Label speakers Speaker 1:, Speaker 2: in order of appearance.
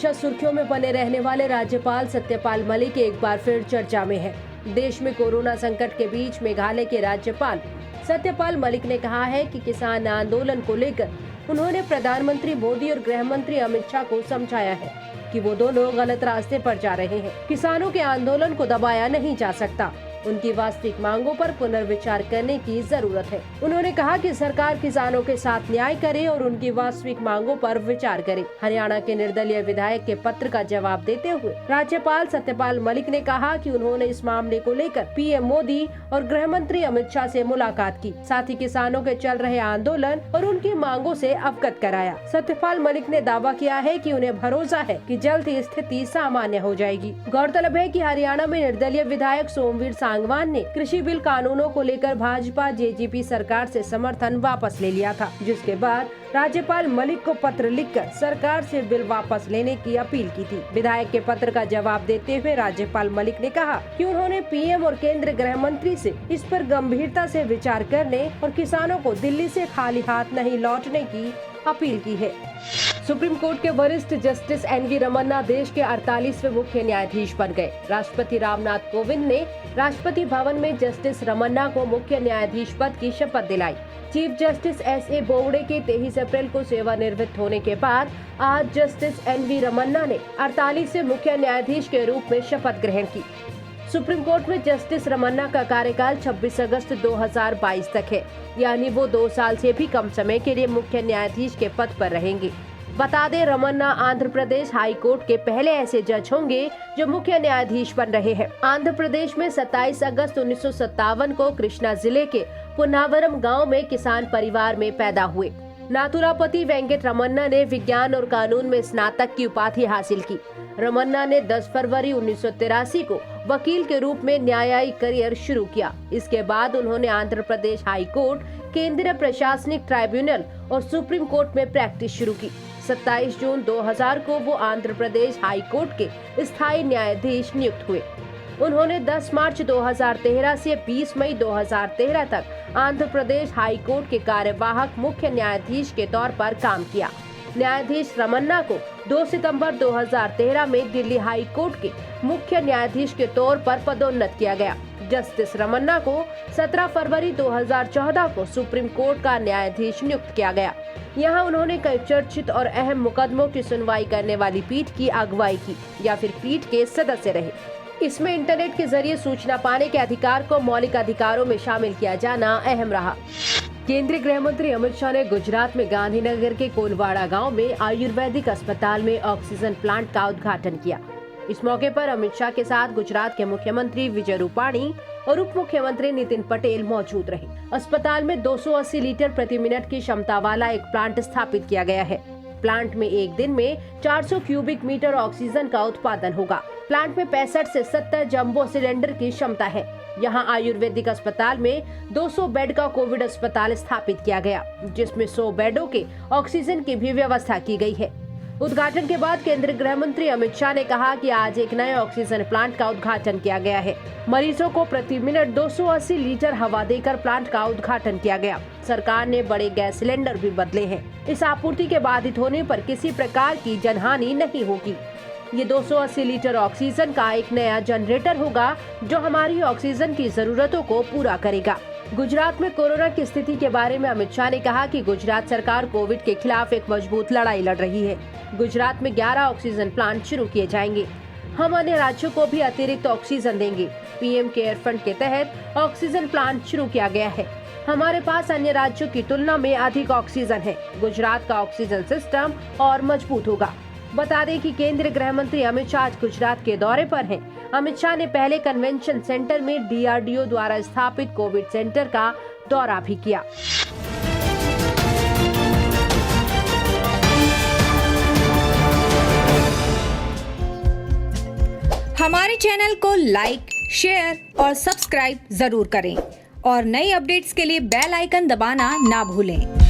Speaker 1: हमेशा सुर्खियों में बने रहने वाले राज्यपाल सत्यपाल मलिक एक बार फिर चर्चा में है। देश में कोरोना संकट के बीच मेघालय के राज्यपाल सत्यपाल मलिक ने कहा है कि किसान आंदोलन को लेकर उन्होंने प्रधानमंत्री मोदी और गृह मंत्री अमित शाह को समझाया है कि वो दोनों गलत रास्ते पर जा रहे हैं। किसानों के आंदोलन को दबाया नहीं जा सकता, उनकी वास्तविक मांगों पर पुनर्विचार करने की जरूरत है। उन्होंने कहा कि सरकार किसानों के साथ न्याय करे और उनकी वास्तविक मांगों पर विचार करे। हरियाणा के निर्दलीय विधायक के पत्र का जवाब देते हुए राज्यपाल सत्यपाल मलिक ने कहा कि उन्होंने इस मामले को लेकर पीएम मोदी और गृह मंत्री अमित शाह से मुलाकात की, साथ ही किसानों के चल रहे आंदोलन और उनकी मांगों से अवगत कराया। सत्यपाल मलिक ने दावा किया है कि उन्हें भरोसा है कि जल्द ही स्थिति सामान्य हो जाएगी। गौरतलब है कि हरियाणा में निर्दलीय विधायक सोमवीर सांगवान ने कृषि बिल कानूनों को लेकर भाजपा जेजेपी सरकार से समर्थन वापस ले लिया था, जिसके बाद राज्यपाल मलिक को पत्र लिखकर सरकार से बिल वापस लेने की अपील की थी। विधायक के पत्र का जवाब देते हुए राज्यपाल मलिक ने कहा कि उन्होंने पीएम और केंद्रीय गृह मंत्री से इस पर गंभीरता से विचार करने और किसानों को दिल्ली से खाली हाथ नहीं लौटने की अपील की है। सुप्रीम कोर्ट के वरिष्ठ जस्टिस एनवी रमन्ना देश के 48वें मुख्य न्यायाधीश बन गए। राष्ट्रपति रामनाथ कोविंद ने राष्ट्रपति भवन में जस्टिस रमन्ना को मुख्य न्यायाधीश पद की शपथ दिलाई। चीफ जस्टिस एसए बोबड़े के 23 अप्रैल को सेवानिवृत्त होने के बाद आज जस्टिस एनवी रमन्ना ने 48वें मुख्य न्यायाधीश के रूप में शपथ ग्रहण की। सुप्रीम कोर्ट में जस्टिस रमन्ना का कार्यकाल 26 अगस्त 2022 तक है, यानी वो 2 साल से भी कम समय के लिए मुख्य न्यायाधीश के पद पर रहेंगे। बता दें, रमन्ना आंध्र प्रदेश हाई कोर्ट के पहले ऐसे जज होंगे जो मुख्य न्यायाधीश बन रहे हैं। आंध्र प्रदेश में 27 अगस्त 1957 को कृष्णा जिले के पुनावरम गांव में किसान परिवार में पैदा हुए। नाथुरापति वेंकट रमन्ना ने विज्ञान और कानून में स्नातक की उपाधि हासिल की। रमन्ना ने 10 फरवरी 1983 को वकील के रूप में न्यायिक करियर शुरू किया। इसके बाद उन्होंने आंध्र प्रदेश हाई कोर्ट, केंद्रीय प्रशासनिक ट्राइब्यूनल और सुप्रीम कोर्ट में प्रैक्टिस शुरू की। 27 जून 2000 को वो आंध्र प्रदेश हाई कोर्ट के स्थायी न्यायाधीश नियुक्त हुए। उन्होंने 10 मार्च 2013 से 20 मई 2013 तक आंध्र प्रदेश हाई कोर्ट के कार्यवाहक मुख्य न्यायाधीश के तौर पर काम किया। न्यायाधीश रमन्ना को 2 सितंबर 2013 में दिल्ली हाई कोर्ट के मुख्य न्यायाधीश के तौर पर पदोन्नत किया गया। जस्टिस रमन्ना को 17 फरवरी 2014 को सुप्रीम कोर्ट का न्यायाधीश नियुक्त किया गया। यहाँ उन्होंने कई चर्चित और अहम मुकदमों की सुनवाई करने वाली पीठ की अगुवाई की या फिर पीठ के सदस्य रहे। इसमें इंटरनेट के जरिए सूचना पाने के अधिकार को मौलिक अधिकारों में शामिल किया जाना अहम रहा। केंद्रीय गृह मंत्री अमित शाह ने गुजरात में गांधीनगर के कोलवाड़ा गांव में आयुर्वेदिक अस्पताल में ऑक्सीजन प्लांट का उद्घाटन किया। इस मौके पर अमित शाह के साथ गुजरात के मुख्यमंत्री विजय रूपाणी और उप मुख्यमंत्री नितिन पटेल मौजूद रहे। अस्पताल में 280 लीटर प्रति मिनट की क्षमता वाला एक प्लांट स्थापित किया गया है। प्लांट में एक दिन में 400 क्यूबिक मीटर ऑक्सीजन का उत्पादन होगा। प्लांट में 65 से 70 जंबो सिलेंडर की क्षमता है। यहाँ आयुर्वेदिक अस्पताल में 200 बेड का कोविड अस्पताल स्थापित किया गया, जिसमें 100 बेडों के ऑक्सीजन की भी व्यवस्था की गई है। उद्घाटन के बाद केंद्रीय गृह मंत्री अमित शाह ने कहा कि आज एक नए ऑक्सीजन प्लांट का उद्घाटन किया गया है। मरीजों को प्रति मिनट 280 लीटर हवा देकर प्लांट का उद्घाटन किया गया। सरकार ने बड़े गैस सिलेंडर भी बदले हैं। इस आपूर्ति के बाधित होने पर किसी प्रकार की जनहानि नहीं होगी। ये 280 लीटर ऑक्सीजन का एक नया जनरेटर होगा जो हमारी ऑक्सीजन की जरूरतों को पूरा करेगा। गुजरात में कोरोना की स्थिति के बारे में अमित शाह ने कहा कि गुजरात सरकार कोविड के खिलाफ एक मजबूत लड़ाई लड़ रही है। गुजरात में 11 ऑक्सीजन प्लांट शुरू किए जाएंगे। हम अन्य राज्यों को भी अतिरिक्त ऑक्सीजन देंगे। पीएम केयर फंड के तहत ऑक्सीजन प्लांट शुरू किया गया है। हमारे पास अन्य राज्यों की तुलना में अधिक ऑक्सीजन है। गुजरात का ऑक्सीजन सिस्टम और मजबूत होगा। बता दें कि केंद्रीय गृह मंत्री अमित शाह आज गुजरात के दौरे पर हैं। अमित शाह ने पहले कन्वेंशन सेंटर में डीआरडीओ द्वारा स्थापित कोविड सेंटर का दौरा भी किया।
Speaker 2: हमारे चैनल को लाइक, शेयर और सब्सक्राइब जरूर करें और नई अपडेट्स के लिए बेल आइकन दबाना ना भूलें।